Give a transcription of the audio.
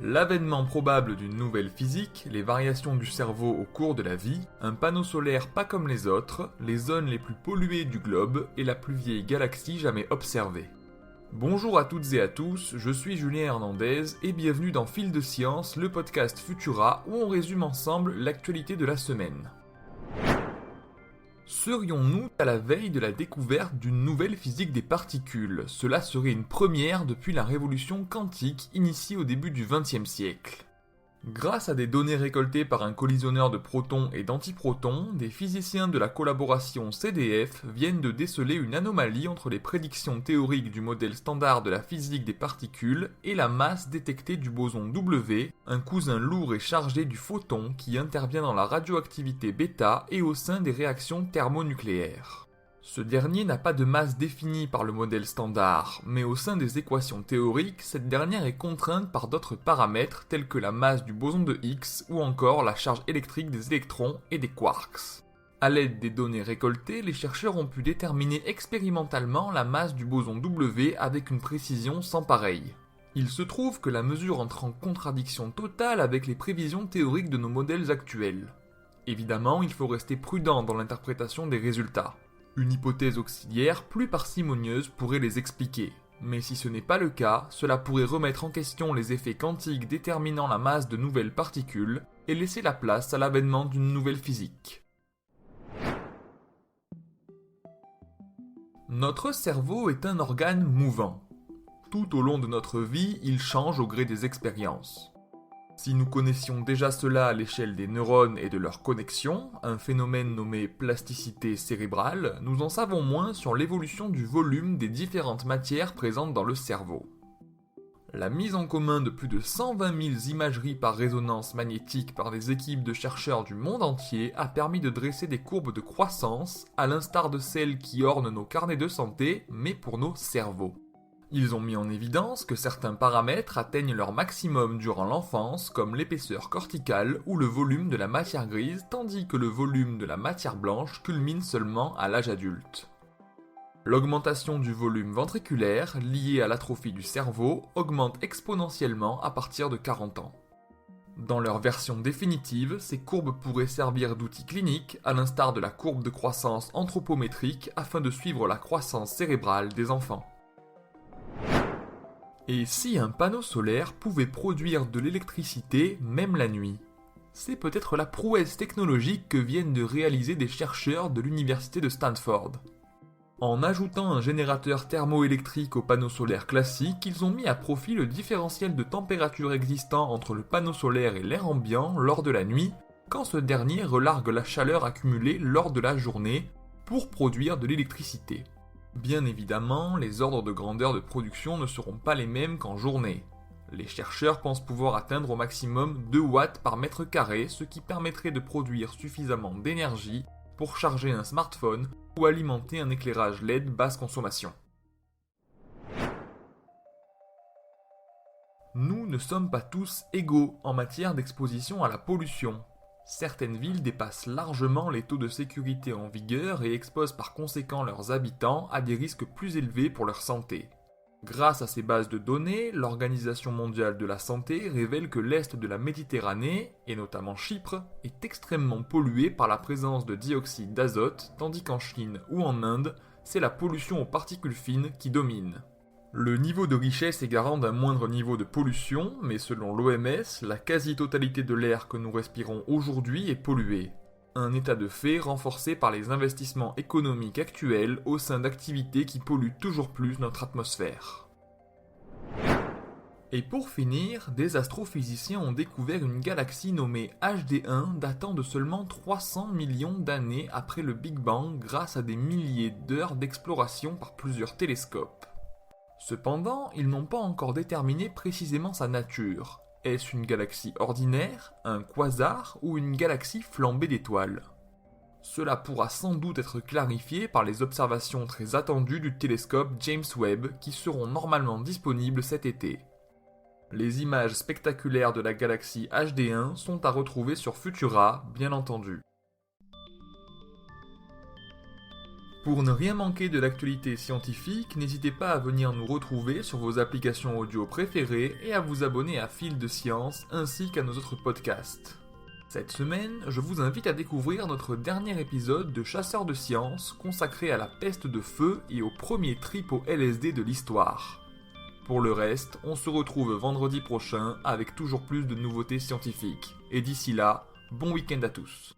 L'avènement probable d'une nouvelle physique, les variations du cerveau au cours de la vie, un panneau solaire pas comme les autres, les zones les plus polluées du globe et la plus vieille galaxie jamais observée. Bonjour à toutes et à tous, je suis Julien Hernandez et bienvenue dans Fil de Science, le podcast Futura où on résume ensemble l'actualité de la semaine. Serions-nous à la veille de la découverte d'une nouvelle physique des particules ? Cela serait une première depuis la révolution quantique initiée au début du XXe siècle. Grâce à des données récoltées par un collisionneur de protons et d'antiprotons, des physiciens de la collaboration CDF viennent de déceler une anomalie entre les prédictions théoriques du modèle standard de la physique des particules et la masse détectée du boson W, un cousin lourd et chargé du photon qui intervient dans la radioactivité bêta et au sein des réactions thermonucléaires. Ce dernier n'a pas de masse définie par le modèle standard, mais au sein des équations théoriques, cette dernière est contrainte par d'autres paramètres tels que la masse du boson de Higgs ou encore la charge électrique des électrons et des quarks. À l'aide des données récoltées, les chercheurs ont pu déterminer expérimentalement la masse du boson W avec une précision sans pareille. Il se trouve que la mesure entre en contradiction totale avec les prévisions théoriques de nos modèles actuels. Évidemment, il faut rester prudent dans l'interprétation des résultats. Une hypothèse auxiliaire plus parcimonieuse pourrait les expliquer, mais si ce n'est pas le cas, cela pourrait remettre en question les effets quantiques déterminant la masse de nouvelles particules et laisser la place à l'avènement d'une nouvelle physique. Notre cerveau est un organe mouvant. Tout au long de notre vie, il change au gré des expériences. Si nous connaissions déjà cela à l'échelle des neurones et de leurs connexions, un phénomène nommé plasticité cérébrale, nous en savons moins sur l'évolution du volume des différentes matières présentes dans le cerveau. La mise en commun de plus de 120 000 imageries par résonance magnétique par des équipes de chercheurs du monde entier a permis de dresser des courbes de croissance, à l'instar de celles qui ornent nos carnets de santé, mais pour nos cerveaux. Ils ont mis en évidence que certains paramètres atteignent leur maximum durant l'enfance, comme l'épaisseur corticale ou le volume de la matière grise, tandis que le volume de la matière blanche culmine seulement à l'âge adulte. L'augmentation du volume ventriculaire, liée à l'atrophie du cerveau, augmente exponentiellement à partir de 40 ans. Dans leur version définitive, ces courbes pourraient servir d'outil clinique, à l'instar de la courbe de croissance anthropométrique, afin de suivre la croissance cérébrale des enfants. Et si un panneau solaire pouvait produire de l'électricité même la nuit ? C'est peut-être la prouesse technologique que viennent de réaliser des chercheurs de l'université de Stanford. En ajoutant un générateur thermoélectrique au panneau solaire classique, ils ont mis à profit le différentiel de température existant entre le panneau solaire et l'air ambiant lors de la nuit, quand ce dernier relargue la chaleur accumulée lors de la journée pour produire de l'électricité. Bien évidemment, les ordres de grandeur de production ne seront pas les mêmes qu'en journée. Les chercheurs pensent pouvoir atteindre au maximum 2 watts par mètre carré, ce qui permettrait de produire suffisamment d'énergie pour charger un smartphone ou alimenter un éclairage LED basse consommation. Nous ne sommes pas tous égaux en matière d'exposition à la pollution. Certaines villes dépassent largement les taux de sécurité en vigueur et exposent par conséquent leurs habitants à des risques plus élevés pour leur santé. Grâce à ces bases de données, l'Organisation mondiale de la santé révèle que l'est de la Méditerranée, et notamment Chypre, est extrêmement pollué par la présence de dioxyde d'azote, tandis qu'en Chine ou en Inde, c'est la pollution aux particules fines qui domine. Le niveau de richesse est garant d'un moindre niveau de pollution, mais selon l'OMS, la quasi-totalité de l'air que nous respirons aujourd'hui est polluée. Un état de fait renforcé par les investissements économiques actuels au sein d'activités qui polluent toujours plus notre atmosphère. Et pour finir, des astrophysiciens ont découvert une galaxie nommée HD1 datant de seulement 300 millions d'années après le Big Bang grâce à des milliers d'heures d'exploration par plusieurs télescopes. Cependant, ils n'ont pas encore déterminé précisément sa nature. Est-ce une galaxie ordinaire, un quasar ou une galaxie flambée d'étoiles ? Cela pourra sans doute être clarifié par les observations très attendues du télescope James Webb qui seront normalement disponibles cet été. Les images spectaculaires de la galaxie HD1 sont à retrouver sur Futura, bien entendu. Pour ne rien manquer de l'actualité scientifique, n'hésitez pas à venir nous retrouver sur vos applications audio préférées et à vous abonner à Fil de Science ainsi qu'à nos autres podcasts. Cette semaine, je vous invite à découvrir notre dernier épisode de Chasseurs de Science consacré à la peste de feu et au premier trip au LSD de l'histoire. Pour le reste, on se retrouve vendredi prochain avec toujours plus de nouveautés scientifiques. Et d'ici là, bon week-end à tous.